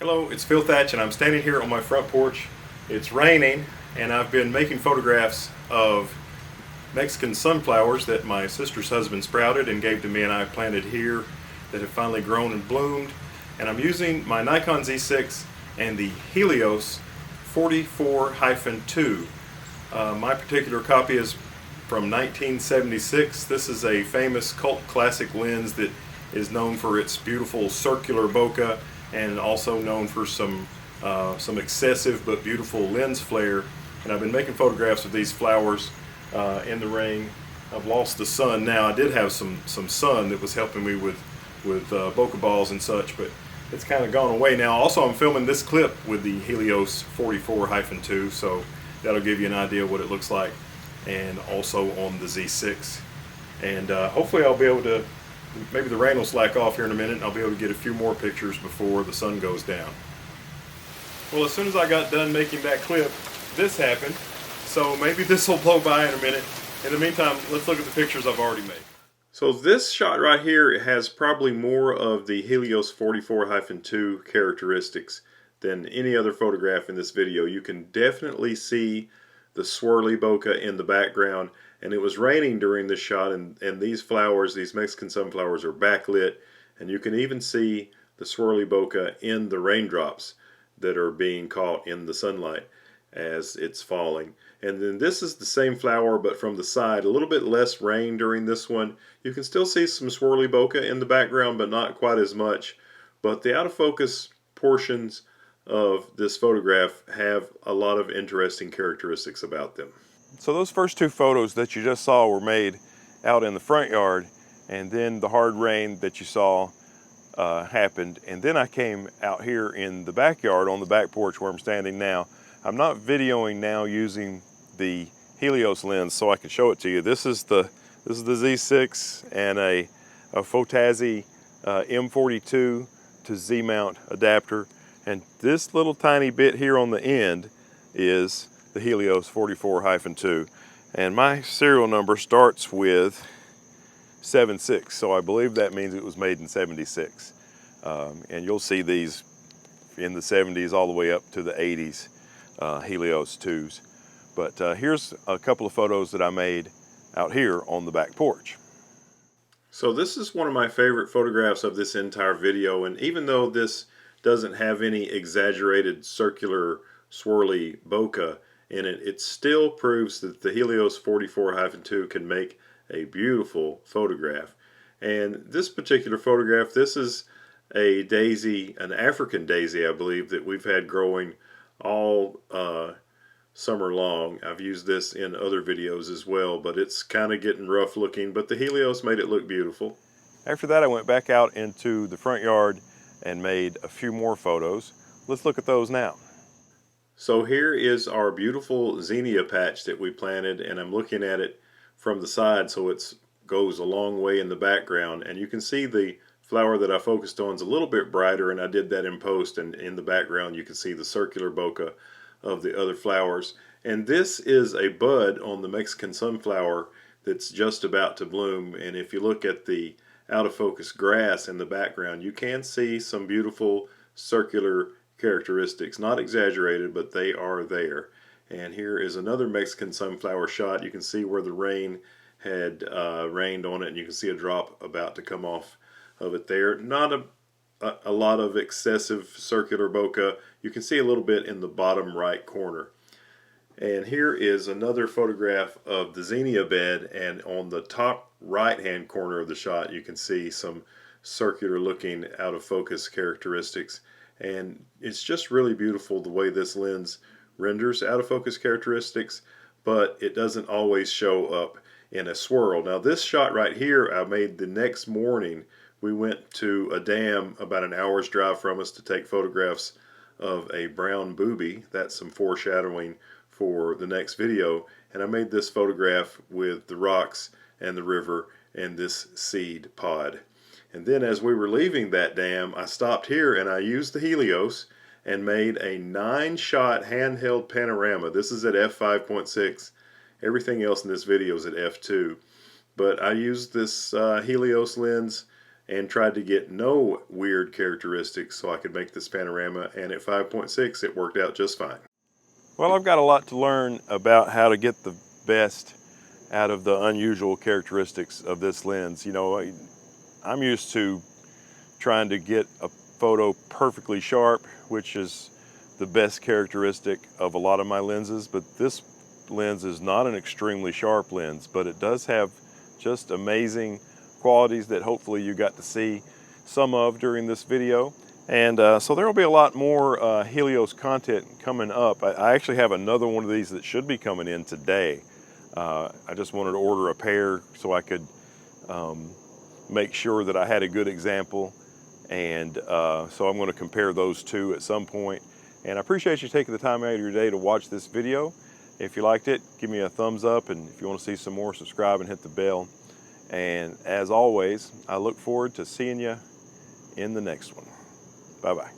Hello, it's Phil Thatch and I'm standing here on my front porch. It's raining and I've been making photographs of Mexican sunflowers that my sister's husband sprouted and gave to me and I planted here that have finally grown and bloomed. And I'm using my Nikon Z6 and the Helios 44-2. My particular copy is from 1976. This is a famous cult classic lens that is known for its beautiful circular bokeh and also known for some excessive but beautiful lens flare. And I've been making photographs of these flowers in the rain. I've lost the sun now. I did have some sun that was helping me with bokeh balls and such, but it's kind of gone away now. Also, I'm filming this clip with the Helios 44-2, so that'll give you an idea of what it looks like, and also on the Z6. And hopefully I'll be able to, maybe the rain will slack off here in a minute and I'll be able to get a few more pictures before the sun goes down. Well, as soon as I got done making that clip, this happened, so maybe this will blow by in a minute. In the meantime, let's look at the pictures I've already made. So this shot right here has probably more of the Helios 44-2 characteristics than any other photograph in this video. You can definitely see the swirly bokeh in the background, and it was raining during this shot, and these flowers, these Mexican sunflowers, are backlit, and you can even see the swirly bokeh in the raindrops that are being caught in the sunlight as it's falling. And then this is the same flower but from the side, a little bit less rain during this one. You can still see some swirly bokeh in the background, but not quite as much. But the out of focus portions of this photograph have a lot of interesting characteristics about them. So those first two photos that you just saw were made out in the front yard, and then the hard rain that you saw happened, and then I came out here in the backyard on the back porch where I'm standing now. I'm not videoing now using the Helios lens so I can show it to you. This is the Z6 and a Fotazi M42 to Z mount adapter, and this little tiny bit here on the end is the Helios 44-2, and my serial number starts with 76, so I believe that means it was made in 76. And you'll see these in the 70s all the way up to the 80s Helios 2s. But here's a couple of photos that I made out here on the back porch. So this is one of my favorite photographs of this entire video, and even though this doesn't have any exaggerated circular swirly bokeh in it, it still proves that the Helios 44-2 can make a beautiful photograph. And this particular photograph, this is a daisy, an African daisy, I believe, that we've had growing all summer long. I've used this in other videos as well, but it's kind of getting rough looking, but the Helios made it look beautiful. After that, I went back out into the front yard and made a few more photos. Let's look at those now. So here is our beautiful xenia patch that we planted, and I'm looking at it from the side so it goes a long way in the background, and you can see the flower that I focused on is a little bit brighter, and I did that in post, and in the background you can see the circular bokeh of the other flowers. And this is a bud on the Mexican sunflower that's just about to bloom, and if you look at the out of focus grass in the background, you can see some beautiful circular characteristics, not exaggerated, but they are there. And here is another Mexican sunflower shot. You can see where the rain had rained on it, and you can see a drop about to come off of it there. Not a lot of excessive circular bokeh. You can see a little bit in the bottom right corner. And here is another photograph of the xenia bed, and on the top right hand corner of the shot you can see some circular looking out of focus characteristics. And it's just really beautiful the way this lens renders out of focus characteristics, but it doesn't always show up in a swirl. Now this shot right here I made the next morning. We went to a dam about an hour's drive from us to take photographs of a brown booby. That's some foreshadowing for the next video. And I made this photograph with the rocks and the river and this seed pod. And then as we were leaving that dam, I stopped here and I used the Helios and made a 9-shot handheld panorama. This is at f5.6. Everything else in this video is at f2. But I used this Helios lens and tried to get no weird characteristics so I could make this panorama, and at 5.6 it worked out just fine. Well, I've got a lot to learn about how to get the best out of the unusual characteristics of this lens. You know, I'm used to trying to get a photo perfectly sharp, which is the best characteristic of a lot of my lenses, but this lens is not an extremely sharp lens, but it does have just amazing qualities that hopefully you got to see some of during this video. And so there will be a lot more Helios content coming up. I actually have another one of these that should be coming in today. I just wanted to order a pair so I could make sure that I had a good example. And so I'm going to compare those two at some point. And I appreciate you taking the time out of your day to watch this video. If you liked it, give me a thumbs up. And if you want to see some more, subscribe and hit the bell. And as always, I look forward to seeing you in the next one. Bye-bye.